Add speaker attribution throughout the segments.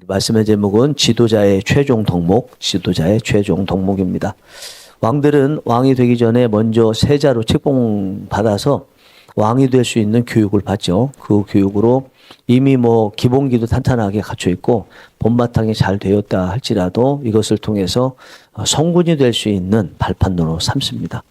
Speaker 1: 말씀의 제목은 지도자의 최종 덕목, 지도자의 최종 덕목입니다. 왕들은 왕이 되기 전에 먼저 세자로 책봉 받아서 왕이 될 수 있는 교육을 받죠. 그 교육으로 이미 기본기도 탄탄하게 갖춰 있고 본바탕이 잘 되었다 할지라도 이것을 통해서 성군이 될 수 있는 발판으로 삼습니다.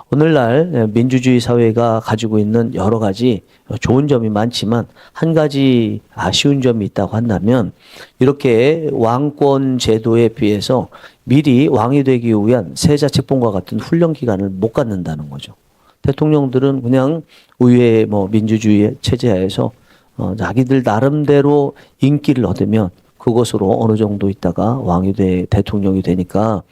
Speaker 1: 오늘날 민주주의 사회가 가지고 있는 여러 가지 좋은 점이 많지만 한 가지 아쉬운 점이 있다고 한다면 이렇게 왕권 제도에 비해서 미리 왕이 되기 위한 세자 책봉과 같은 훈련 기간을 못 갖는다는 거죠. 대통령들은 그냥 의회 민주주의 체제하에서 자기들 나름대로 인기를 얻으면 그것으로 어느 정도 있다가 대통령이 되니까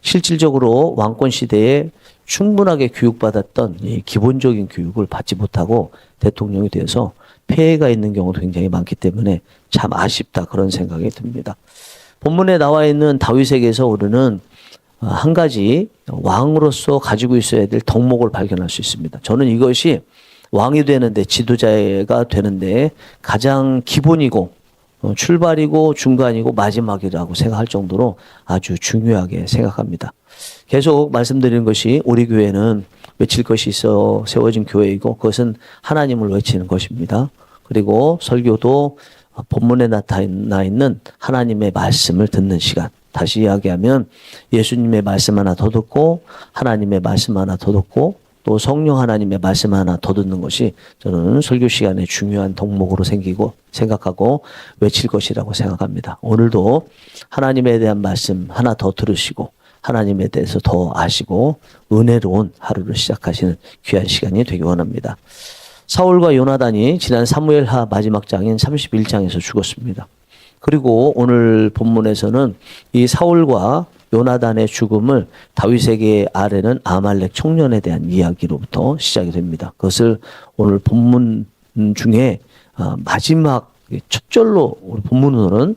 Speaker 1: 실질적으로 왕권 시대에 충분하게 교육받았던 이 기본적인 교육을 받지 못하고 대통령이 돼서 폐해가 있는 경우도 굉장히 많기 때문에 참 아쉽다 그런 생각이 듭니다. 본문에 나와 있는 다윗에게서 우리는 한 가지 왕으로서 가지고 있어야 될 덕목을 발견할 수 있습니다. 저는 이것이 왕이 되는데 지도자가 되는데 가장 기본이고 출발이고 중간이고 마지막이라고 생각할 정도로 아주 중요하게 생각합니다. 계속 말씀드리는 것이 우리 교회는 외칠 것이 있어 세워진 교회이고 그것은 하나님을 외치는 것입니다. 그리고 설교도 본문에 나타나 있는 하나님의 말씀을 듣는 시간. 다시 이야기하면 예수님의 말씀 하나 더 듣고 하나님의 말씀 하나 더 듣고 또 성령 하나님의 말씀 하나 더 듣는 것이 저는 설교 시간에 중요한 덕목으로 생각하고 외칠 것이라고 생각합니다. 오늘도 하나님에 대한 말씀 하나 더 들으시고 하나님에 대해서 더 아시고 은혜로운 하루를 시작하시는 귀한 시간이 되기 원합니다. 사울과 요나단이 지난 사무엘하 마지막 장인 31장에서 죽었습니다. 그리고 오늘 본문에서는 이 사울과 요나단의 죽음을 다윗에게 아뢰는 아말렉 청년에 대한 이야기로부터 시작이 됩니다. 그것을 오늘 본문 중에 마지막 첫 절로 우리 본문으로는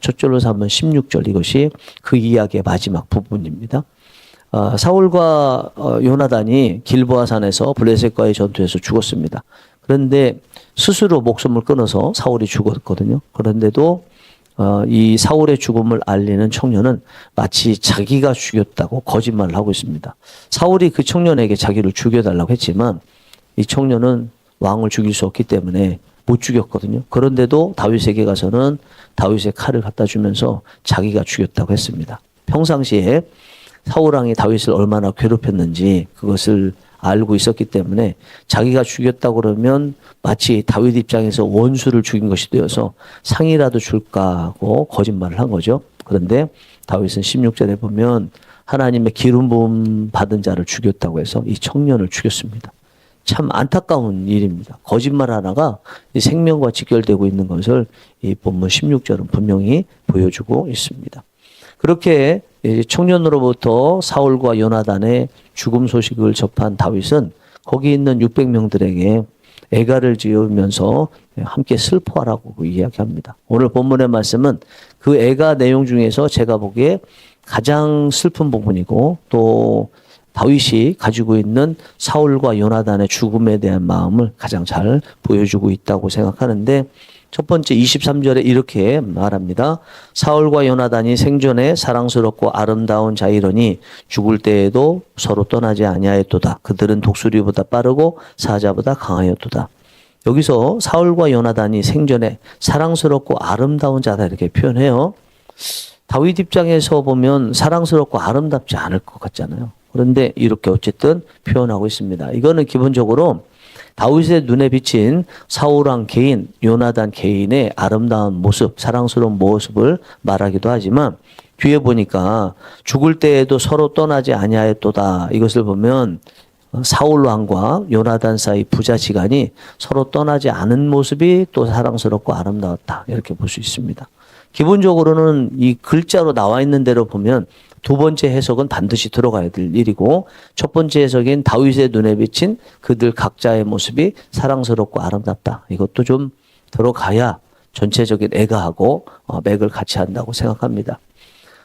Speaker 1: 첫 절로 삼은 16절 이것이 그 이야기의 마지막 부분입니다. 사울과 요나단이 길보아 산에서 블레셋과의 전투에서 죽었습니다. 그런데 스스로 목숨을 끊어서 사울이 죽었거든요. 그런데도 이 사울의 죽음을 알리는 청년은 마치 자기가 죽였다고 거짓말을 하고 있습니다. 사울이 그 청년에게 자기를 죽여달라고 했지만 이 청년은 왕을 죽일 수 없기 때문에 못 죽였거든요. 그런데도 다윗에게 가서는 다윗의 칼을 갖다 주면서 자기가 죽였다고 했습니다. 평상시에 사울왕이 다윗을 얼마나 괴롭혔는지 그것을 알고 있었기 때문에 자기가 죽였다고 그러면 마치 다윗 입장에서 원수를 죽인 것이 되어서 상이라도 줄까 하고 거짓말을 한 거죠. 그런데 다윗은 16절에 보면 하나님의 기름 부음 받은 자를 죽였다고 해서 이 청년을 죽였습니다. 참 안타까운 일입니다. 거짓말 하나가 이 생명과 직결되고 있는 것을 이 본문 16절은 분명히 보여주고 있습니다. 그렇게 청년으로부터 사울과 요나단의 죽음 소식을 접한 다윗은 거기 있는 600명들에게 애가를 지으면서 함께 슬퍼하라고 이야기합니다. 오늘 본문의 말씀은 그 애가 내용 중에서 제가 보기에 가장 슬픈 부분이고 또 다윗이 가지고 있는 사울과 요나단의 죽음에 대한 마음을 가장 잘 보여주고 있다고 생각하는데 첫 번째 23절에 이렇게 말합니다. 사울과 요나단이 생전에 사랑스럽고 아름다운 자이러니 죽을 때에도 서로 떠나지 아니하였도다. 그들은 독수리보다 빠르고 사자보다 강하였도다. 여기서 사울과 요나단이 생전에 사랑스럽고 아름다운 자다 이렇게 표현해요. 다윗 입장에서 보면 사랑스럽고 아름답지 않을 것 같잖아요. 그런데 이렇게 어쨌든 표현하고 있습니다. 이거는 기본적으로 다윗의 눈에 비친 사울왕 개인, 요나단 개인의 아름다운 모습, 사랑스러운 모습을 말하기도 하지만 뒤에 보니까 죽을 때에도 서로 떠나지 아니하였도다. 이것을 보면 사울 왕과 요나단 사이 부자지간이 서로 떠나지 않은 모습이 또 사랑스럽고 아름다웠다. 이렇게 볼 수 있습니다. 기본적으로는 이 글자로 나와 있는 대로 보면 두 번째 해석은 반드시 들어가야 될 일이고 첫 번째 해석인 다윗의 눈에 비친 그들 각자의 모습이 사랑스럽고 아름답다. 이것도 좀 들어가야 전체적인 애가하고 맥을 같이 한다고 생각합니다.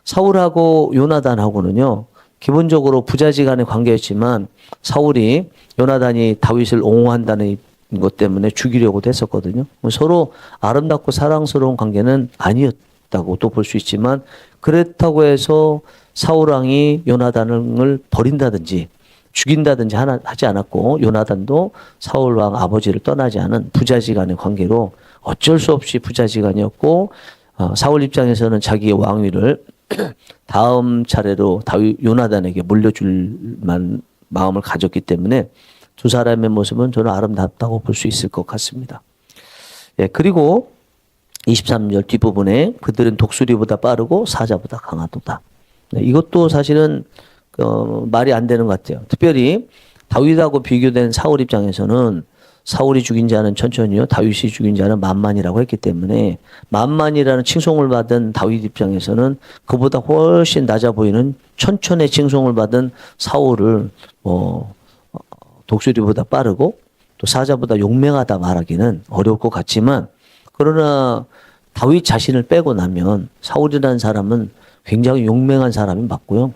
Speaker 1: 사울하고 요나단하고는요. 기본적으로 부자지간의 관계였지만 사울이 요나단이 다윗을 옹호한다는 것 때문에 죽이려고도 했었거든요. 서로 아름답고 사랑스러운 관계는 아니었다. 있다고 또 볼 수 있지만 그렇다고 해서 사울 왕이 요나단을 버린다든지 죽인다든지 하지 않았고 요나단도 사울 왕 아버지를 떠나지 않은 부자지간의 관계로 어쩔 수 없이 부자지간이었고 사울 입장에서는 자기의 왕위를 다음 차례로 요나단에게 물려줄 마음을 가졌기 때문에 두 사람의 모습은 저는 아름답다고 볼 수 있을 것 같습니다. 예, 그리고 23절 뒷부분에 그들은 독수리보다 빠르고 사자보다 강하도다. 네, 이것도 사실은 말이 안 되는 것 같아요. 특별히 다윗하고 비교된 사울 입장에서는 사울이 죽인 자는 천천히요, 다윗이 죽인 자는 만만이라고 했기 때문에 만만이라는 칭송을 받은 다윗 입장에서는 그보다 훨씬 낮아 보이는 천천의 칭송을 받은 사울을 독수리보다 빠르고 또 사자보다 용맹하다 말하기는 어려울 것 같지만 그러나 다윗 자신을 빼고 나면 사울이라는 사람은 굉장히 용맹한 사람이 맞고요.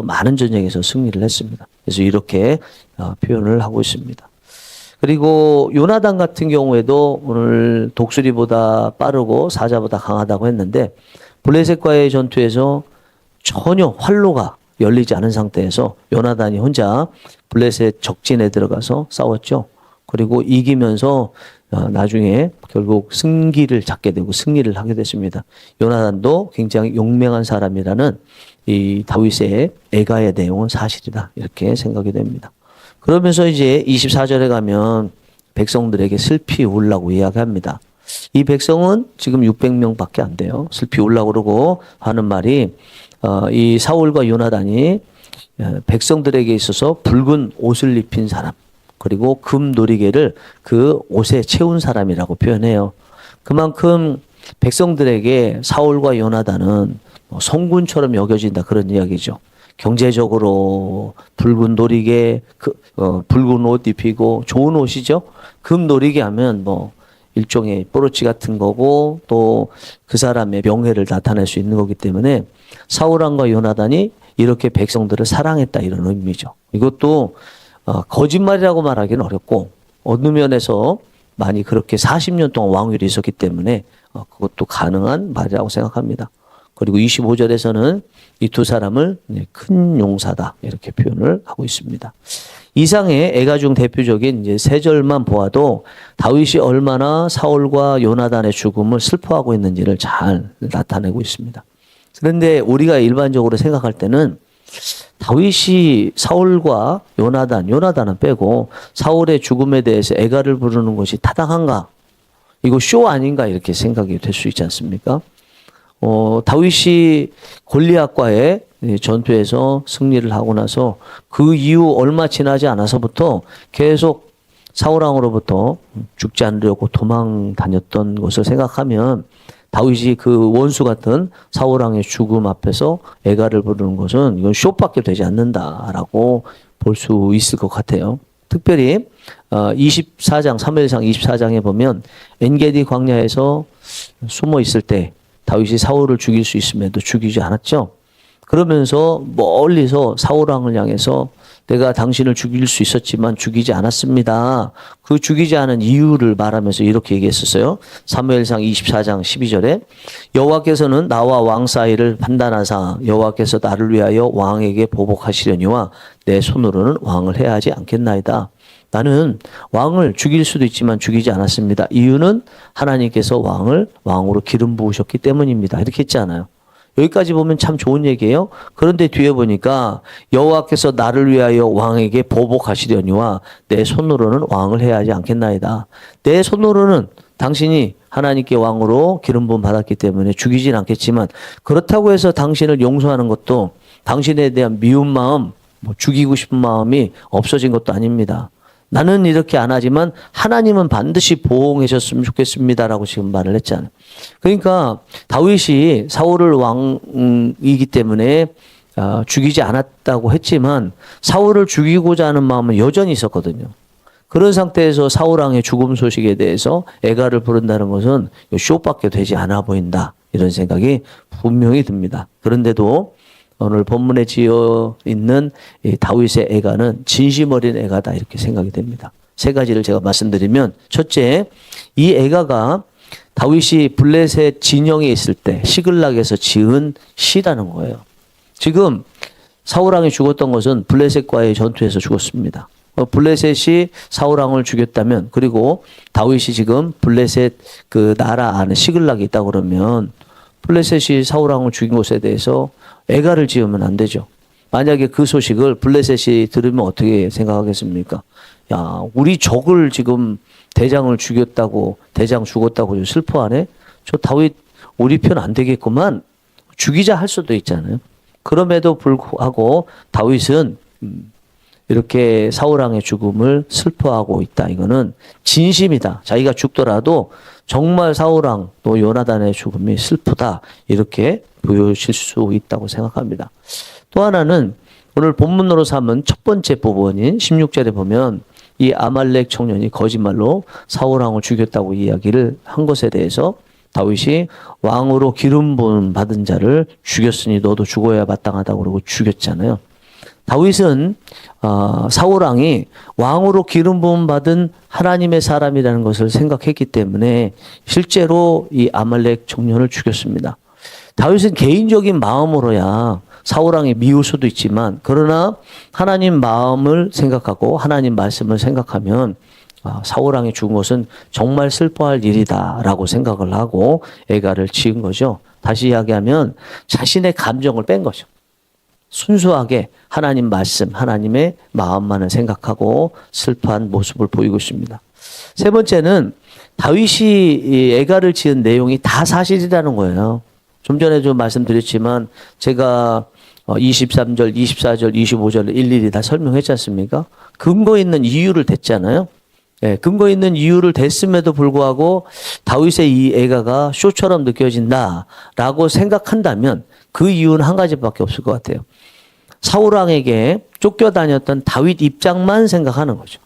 Speaker 1: 많은 전쟁에서 승리를 했습니다. 그래서 이렇게 표현을 하고 있습니다. 그리고 요나단 같은 경우에도 오늘 독수리보다 빠르고 사자보다 강하다고 했는데 블레셋과의 전투에서 전혀 활로가 열리지 않은 상태에서 요나단이 혼자 블레셋 적진에 들어가서 싸웠죠. 그리고 이기면서 나중에 결국 승기를 잡게 되고 승리를 하게 됐습니다. 요나단도 굉장히 용맹한 사람이라는 이 다윗의 애가의 내용은 사실이다. 이렇게 생각이 됩니다. 그러면서 이제 24절에 가면 백성들에게 슬피 울라고 이야기합니다. 이 백성은 지금 600명밖에 안 돼요. 슬피 울라고 그러고 하는 말이 이 사울과 요나단이 백성들에게 있어서 붉은 옷을 입힌 사람 그리고 금 놀이개를 그 옷에 채운 사람이라고 표현해요. 그만큼 백성들에게 사울과 요나단은 성군처럼 여겨진다 그런 이야기죠. 경제적으로 붉은 놀이개, 붉은 옷 입히고 좋은 옷이죠. 금 놀이개 하면 일종의 뽀로치 같은 거고 또 그 사람의 명예를 나타낼 수 있는 거기 때문에 사울 왕과 요나단이 이렇게 백성들을 사랑했다 이런 의미죠. 이것도 거짓말이라고 말하기는 어렵고 어느 면에서 많이 그렇게 40년 동안 왕위를 있었기 때문에 그것도 가능한 말이라고 생각합니다. 그리고 25절에서는 이 두 사람을 큰 용사다 이렇게 표현을 하고 있습니다. 이상의 애가 중 대표적인 이제 세 절만 보아도 다윗이 얼마나 사울과 요나단의 죽음을 슬퍼하고 있는지를 잘 나타내고 있습니다. 그런데 우리가 일반적으로 생각할 때는 다윗이 사울과 요나단은 빼고 사울의 죽음에 대해서 애가를 부르는 것이 타당한가? 이거 쇼 아닌가? 이렇게 생각이 될 수 있지 않습니까? 다윗이 골리앗과의 전투에서 승리를 하고 나서 그 이후 얼마 지나지 않아서부터 계속 사울왕으로부터 죽지 않으려고 도망 다녔던 것을 생각하면 다윗이 그 원수 같은 사울왕의 죽음 앞에서 애가를 부르는 것은 이건 쇼밖에 되지 않는다라고 볼 수 있을 것 같아요. 특별히 24장 사무엘상 24장에 보면 엔게디 광야에서 숨어 있을 때 다윗이 사울을 죽일 수 있음에도 죽이지 않았죠. 그러면서 멀리서 사울왕을 향해서 내가 당신을 죽일 수 있었지만 죽이지 않았습니다. 그 죽이지 않은 이유를 말하면서 이렇게 얘기했었어요. 사무엘상 24장 12절에 여호와께서는 나와 왕 사이를 판단하사 여호와께서 나를 위하여 왕에게 보복하시려니와 내 손으로는 왕을 해야 하지 않겠나이다. 나는 왕을 죽일 수도 있지만 죽이지 않았습니다. 이유는 하나님께서 왕으로 기름 부으셨기 때문입니다. 이렇게 했잖아요. 여기까지 보면 참 좋은 얘기예요. 그런데 뒤에 보니까 여호와께서 나를 위하여 왕에게 보복하시려니와 내 손으로는 왕을 해야 하지 않겠나이다. 내 손으로는 당신이 하나님께 왕으로 기름 부음 받았기 때문에 죽이진 않겠지만 그렇다고 해서 당신을 용서하는 것도 당신에 대한 미운 마음, 죽이고 싶은 마음이 없어진 것도 아닙니다. 나는 이렇게 안 하지만 하나님은 반드시 보호해 줬으면 좋겠습니다라고 지금 말을 했잖아요. 그러니까 다윗이 사울을 왕이기 때문에 죽이지 않았다고 했지만 사울을 죽이고자 하는 마음은 여전히 있었거든요. 그런 상태에서 사울 왕의 죽음 소식에 대해서 애가를 부른다는 것은 쇼밖에 되지 않아 보인다. 이런 생각이 분명히 듭니다. 그런데도 오늘 본문에 지어 있는 이 다윗의 애가는 진심 어린 애가다 이렇게 생각이 됩니다. 세 가지를 제가 말씀드리면 첫째, 이 애가가 다윗이 블레셋 진영에 있을 때 시글락에서 지은 시라는 거예요. 지금 사울왕이 죽었던 것은 블레셋과의 전투에서 죽었습니다. 블레셋이 사울왕을 죽였다면, 그리고 다윗이 지금 블레셋 그 나라 안에 시글락이 있다 그러면 블레셋이 사울왕을 죽인 것에 대해서 애가를 지으면 안 되죠. 만약에 그 소식을 블레셋이 들으면 어떻게 생각하겠습니까? 야, 우리 적을 지금 대장을 죽였다고, 대장 죽었다고 슬퍼하네? 저 다윗 우리 편 안 되겠구만. 죽이자 할 수도 있잖아요. 그럼에도 불구하고 다윗은 이렇게 사울왕의 죽음을 슬퍼하고 있다. 이거는 진심이다. 자기가 죽더라도 정말 사울왕 또 요나단의 죽음이 슬프다. 이렇게 보여질 수 있다고 생각합니다. 또 하나는 오늘 본문으로 삼은 첫 번째 부분인 16절에 보면 이 아말렉 청년이 거짓말로 사울왕을 죽였다고 이야기를 한 것에 대해서 다윗이 왕으로 기름 부음 받은 자를 죽였으니 너도 죽어야 마땅하다고 그러고 죽였잖아요. 다윗은 사울왕이 왕으로 기름 부음 받은 하나님의 사람이라는 것을 생각했기 때문에 실제로 이 아말렉 청년을 죽였습니다. 다윗은 개인적인 마음으로야 사울왕이 미울 수도 있지만, 그러나 하나님 마음을 생각하고 하나님 말씀을 생각하면 사울왕이 죽은 것은 정말 슬퍼할 일이다라고 생각을 하고 애가를 지은 거죠. 다시 이야기하면 자신의 감정을 뺀 거죠. 순수하게 하나님 말씀, 하나님의 마음만을 생각하고 슬퍼한 모습을 보이고 있습니다. 세 번째는 다윗이 애가를 지은 내용이 다 사실이라는 거예요. 좀 전에 좀 말씀드렸지만 제가 23절, 24절, 25절을 일일이 다 설명했지 않습니까? 근거 있는 이유를 댔잖아요. 예, 근거 있는 이유를 댔음에도 불구하고 다윗의 이 애가가 쇼처럼 느껴진다라고 생각한다면 그 이유는 한 가지밖에 없을 것 같아요. 사울왕에게 쫓겨다녔던 다윗 입장만 생각하는 거죠.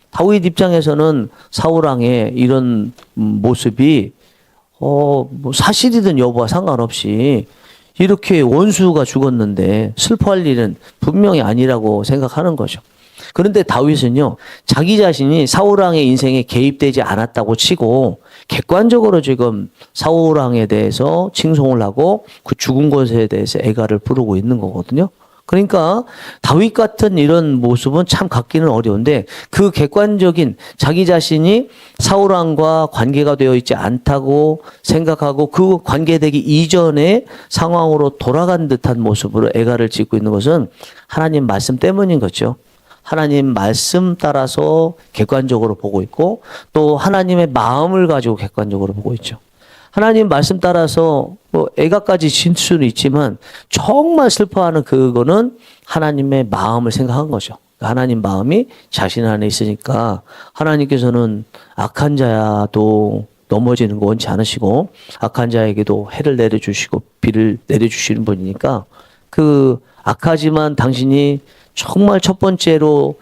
Speaker 1: 다윗 입장에서는 사울왕의 이런 모습이 뭐 사실이든 여부와 상관없이 이렇게 원수가 죽었는데 슬퍼할 일은 분명히 아니라고 생각하는 거죠. 그런데 다윗은요, 자기 자신이 사울왕의 인생에 개입되지 않았다고 치고 객관적으로 지금 사울왕에 대해서 칭송을 하고 그 죽은 것에 대해서 애가를 부르고 있는 거거든요. 그러니까 다윗 같은 이런 모습은 참 갖기는 어려운데, 그 객관적인 자기 자신이 사울왕과 관계가 되어 있지 않다고 생각하고 그 관계되기 이전의 상황으로 돌아간 듯한 모습으로 애가를 짓고 있는 것은 하나님 말씀 때문인 거죠. 하나님 말씀 따라서 객관적으로 보고 있고 또 하나님의 마음을 가지고 객관적으로 보고 있죠. 하나님 말씀 따라서 뭐 애가까지 질 수는 있지만 정말 슬퍼하는 그거는 하나님의 마음을 생각한 거죠. 하나님 마음이 자신 안에 있으니까 하나님께서는 악한 자야도 넘어지는 거 원치 않으시고 악한 자에게도 해를 내려주시고 비를 내려주시는 분이니까 그 악하지만 당신이 정말 첫 번째로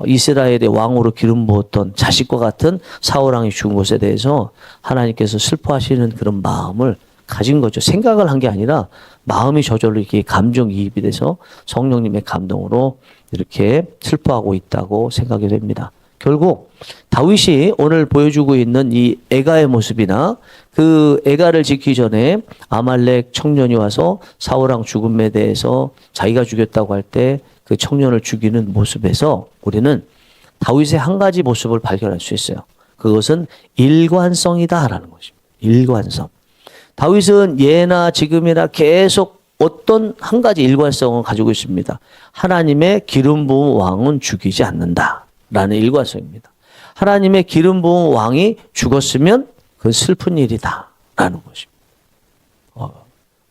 Speaker 1: 이스라엘의 왕으로 기름 부었던 자식과 같은 사울왕이 죽은 것에 대해서 하나님께서 슬퍼하시는 그런 마음을 가진 거죠. 생각을 한 게 아니라 마음이 저절로 이렇게 감정이입이 돼서 성령님의 감동으로 이렇게 슬퍼하고 있다고 생각이 됩니다. 결국 다윗이 오늘 보여주고 있는 이 애가의 모습이나 그 애가를 짓기 전에 아말렉 청년이 와서 사울왕 죽음에 대해서 자기가 죽였다고 할 때 그 청년을 죽이는 모습에서 우리는 다윗의 한 가지 모습을 발견할 수 있어요. 그것은 일관성이다라는 것입니다. 일관성. 다윗은 예나 지금이나 계속 어떤 한 가지 일관성을 가지고 있습니다. 하나님의 기름 부은 왕은 죽이지 않는다라는 일관성입니다. 하나님의 기름 부은 왕이 죽었으면 그건 슬픈 일이다라는 것입니다.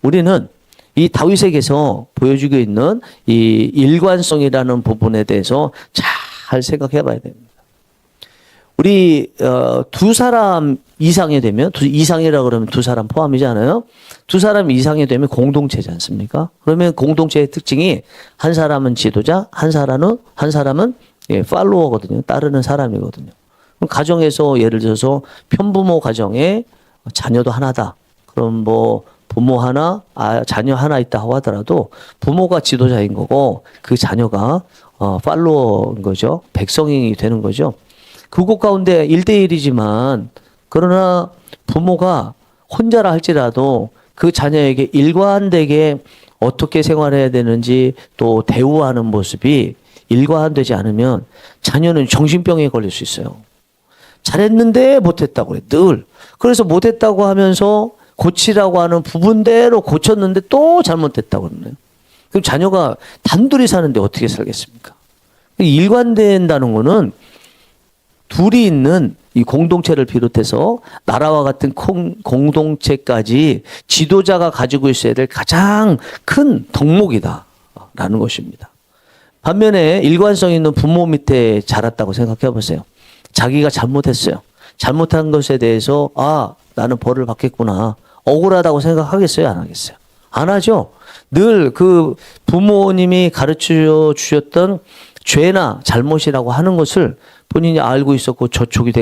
Speaker 1: 우리는 이 다윗에게서 보여주고 있는 이 일관성이라는 부분에 대해서 잘 생각해 봐야 됩니다. 우리 두 사람 이상이 되면, 이상이라 그러면 두 사람 포함이잖아요. 두 사람 이상이 되면 공동체지 않습니까? 그러면 공동체의 특징이 한 사람은 지도자, 한 사람은 팔로워거든요. 따르는 사람이거든요. 그럼 가정에서 예를 들어서 편부모 가정에 자녀도 하나다. 그럼 뭐 부모 하나, 자녀 하나 있다고 하더라도 부모가 지도자인 거고 그 자녀가 팔로워인 거죠. 백성이 되는 거죠. 그곳 가운데 1대1이지만 그러나 부모가 혼자라 할지라도 그 자녀에게 일관되게 어떻게 생활해야 되는지 또 대우하는 모습이 일관되지 않으면 자녀는 정신병에 걸릴 수 있어요. 잘했는데 못했다고 그래, 늘. 그래서 못했다고 하면서 고치라고 하는 부분대로 고쳤는데 또 잘못됐다고 그러네요. 그럼 자녀가 단둘이 사는데 어떻게 살겠습니까? 일관된다는 거는 둘이 있는 이 공동체를 비롯해서 나라와 같은 공동체까지 지도자가 가지고 있어야 될 가장 큰 덕목이다라는 것입니다. 반면에 일관성 있는 부모 밑에 자랐다고 생각해 보세요. 자기가 잘못했어요. 잘못한 것에 대해서 나는 벌을 받겠구나. 억울하다고 생각하겠어요? 안 하겠어요? 안 하죠. 늘 그 부모님이 가르쳐 주셨던 죄나 잘못이라고 하는 것을 본인이 알고 있었고 저촉이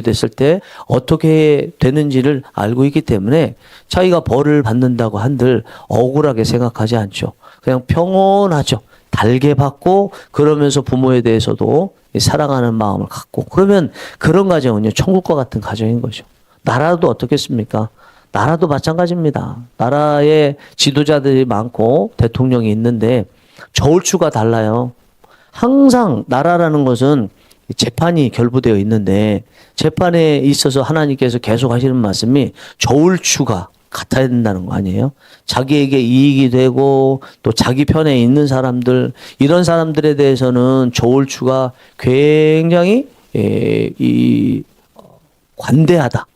Speaker 1: 됐을 때 어떻게 되는지를 알고 있기 때문에 자기가 벌을 받는다고 한들 억울하게 생각하지 않죠. 그냥 평온하죠. 달게 받고 그러면서 부모에 대해서도 사랑하는 마음을 갖고 그러면 그런 가정은요 천국과 같은 가정인 거죠. 나라도 어떻겠습니까? 나라도 마찬가지입니다. 나라에 지도자들이 많고 대통령이 있는데 저울추가 달라요. 항상 나라라는 것은 재판이 결부되어 있는데 재판에 있어서 하나님께서 계속 하시는 말씀이 저울추가 같아야 된다는 거 아니에요? 자기에게 이익이 되고 또 자기 편에 있는 사람들 이런 사람들에 대해서는 저울추가 굉장히 관대하다.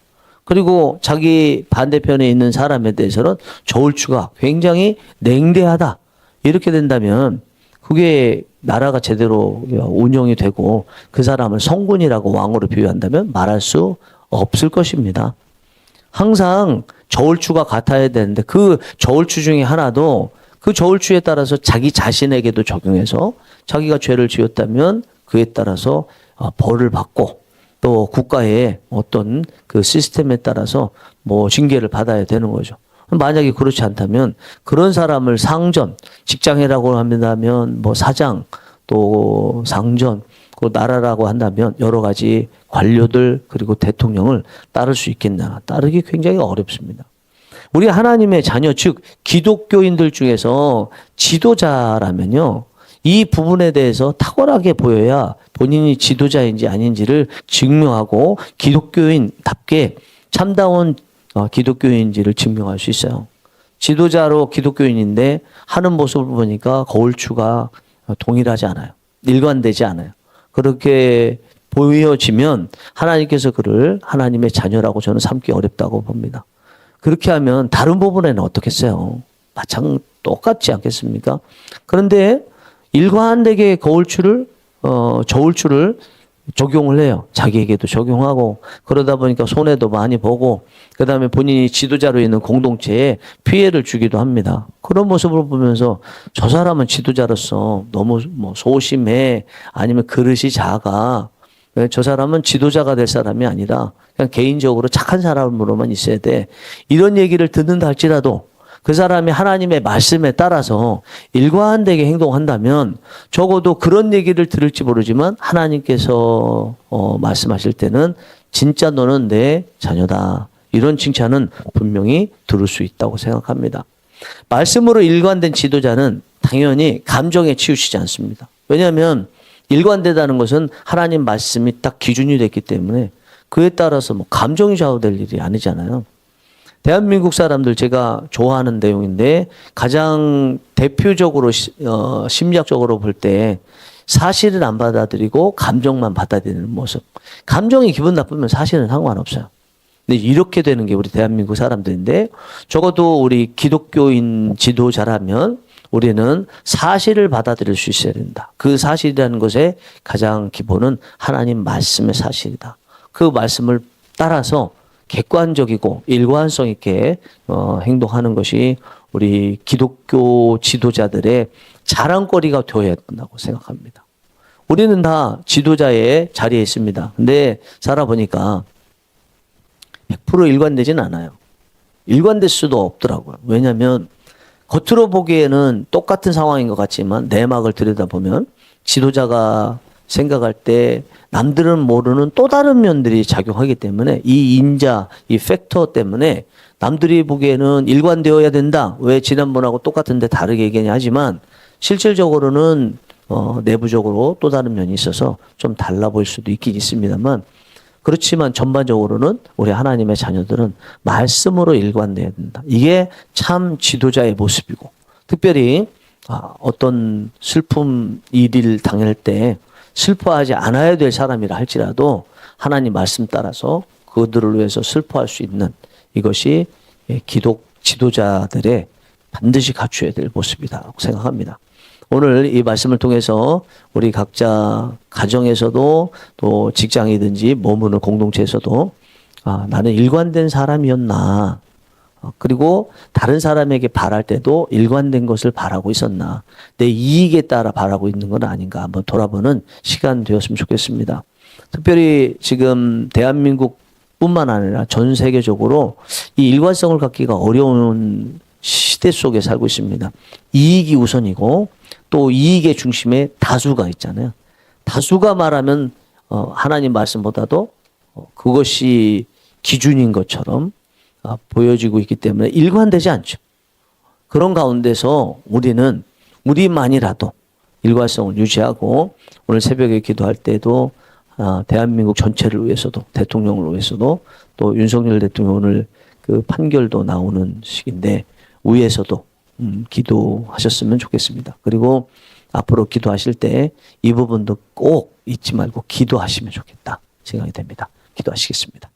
Speaker 1: 그리고 자기 반대편에 있는 사람에 대해서는 저울추가 굉장히 냉대하다. 이렇게 된다면 그게 나라가 제대로 운영이 되고 그 사람을 성군이라고 왕으로 비유한다면 말할 수 없을 것입니다. 항상 저울추가 같아야 되는데 그 저울추 중에 하나도 그 저울추에 따라서 자기 자신에게도 적용해서 자기가 죄를 지었다면 그에 따라서 벌을 받고 또 국가의 어떤 그 시스템에 따라서 뭐 징계를 받아야 되는 거죠. 만약에 그렇지 않다면 그런 사람을 상전, 직장이라고 한다면 뭐 사장, 또 상전, 그 나라라고 한다면 여러 가지 관료들 그리고 대통령을 따를 수 있겠나. 따르기 굉장히 어렵습니다. 우리 하나님의 자녀 즉 기독교인들 중에서 지도자라면요. 이 부분에 대해서 탁월하게 보여야 본인이 지도자인지 아닌지를 증명하고 기독교인답게 참다운 기독교인인지를 증명할 수 있어요. 지도자로 기독교인인데 하는 모습을 보니까 거울추가 동일하지 않아요. 일관되지 않아요. 그렇게 보여지면 하나님께서 그를 하나님의 자녀라고 저는 삼기 어렵다고 봅니다. 그렇게 하면 다른 부분에는 어떻겠어요? 똑같지 않겠습니까? 그런데 일관되게 저울추를 적용을 해요. 자기에게도 적용하고 그러다 보니까 손해도 많이 보고 그다음에 본인이 지도자로 있는 공동체에 피해를 주기도 합니다. 그런 모습을 보면서 저 사람은 지도자로서 너무 소심해 아니면 그릇이 작아. 저 사람은 지도자가 될 사람이 아니라 그냥 개인적으로 착한 사람으로만 있어야 돼. 이런 얘기를 듣는다 할지라도 그 사람이 하나님의 말씀에 따라서 일관되게 행동한다면 적어도 그런 얘기를 들을지 모르지만 하나님께서 말씀하실 때는 진짜 너는 내 자녀다. 이런 칭찬은 분명히 들을 수 있다고 생각합니다. 말씀으로 일관된 지도자는 당연히 감정에 치우치지 않습니다. 왜냐하면 일관되다는 것은 하나님 말씀이 딱 기준이 됐기 때문에 그에 따라서 감정이 좌우될 일이 아니잖아요. 대한민국 사람들 제가 좋아하는 내용인데 가장 대표적으로 심리학적으로 볼 때 사실을 안 받아들이고 감정만 받아들이는 모습. 감정이 기분 나쁘면 사실은 상관없어요. 근데 이렇게 되는 게 우리 대한민국 사람들인데 적어도 우리 기독교인 지도자라면 우리는 사실을 받아들일 수 있어야 된다. 그 사실이라는 것의 가장 기본은 하나님 말씀의 사실이다. 그 말씀을 따라서 객관적이고 일관성 있게 행동하는 것이 우리 기독교 지도자들의 자랑거리가 되어야 된다고 생각합니다. 우리는 다 지도자의 자리에 있습니다. 근데 살아보니까 100% 일관되진 않아요. 일관될 수도 없더라고요. 왜냐하면 겉으로 보기에는 똑같은 상황인 것 같지만 내막을 들여다보면 지도자가 생각할 때 남들은 모르는 또 다른 면들이 작용하기 때문에 이 인자, 이 팩터 때문에 남들이 보기에는 일관되어야 된다. 왜 지난번하고 똑같은데 다르게 얘기하냐 하지만 실질적으로는 내부적으로 또 다른 면이 있어서 좀 달라 보일 수도 있긴 있습니다만 그렇지만 전반적으로는 우리 하나님의 자녀들은 말씀으로 일관돼야 된다. 이게 참 지도자의 모습이고 특별히 어떤 슬픔 일을 당할 때 슬퍼하지 않아야 될 사람이라 할지라도 하나님 말씀 따라서 그들을 위해서 슬퍼할 수 있는 이것이 기독 지도자들의 반드시 갖춰야 될 모습이라고 생각합니다. 오늘 이 말씀을 통해서 우리 각자 가정에서도 또 직장이든지 머무는 공동체에서도 나는 일관된 사람이었나 그리고 다른 사람에게 바랄 때도 일관된 것을 바라고 있었나 내 이익에 따라 바라고 있는 건 아닌가 한번 돌아보는 시간 되었으면 좋겠습니다. 특별히 지금 대한민국 뿐만 아니라 전 세계적으로 이 일관성을 갖기가 어려운 시대 속에 살고 있습니다. 이익이 우선이고 또 이익의 중심에 다수가 있잖아요. 다수가 말하면 하나님 말씀보다도 그것이 기준인 것처럼 보여지고 있기 때문에 일관되지 않죠. 그런 가운데서 우리만이라도 일관성을 유지하고 오늘 새벽에 기도할 때도 대한민국 전체를 위해서도 대통령을 위해서도 또 윤석열 대통령 오늘 그 판결도 나오는 시기인데 위에서도 기도하셨으면 좋겠습니다. 그리고 앞으로 기도하실 때 이 부분도 꼭 잊지 말고 기도하시면 좋겠다 생각이 됩니다. 기도하시겠습니다.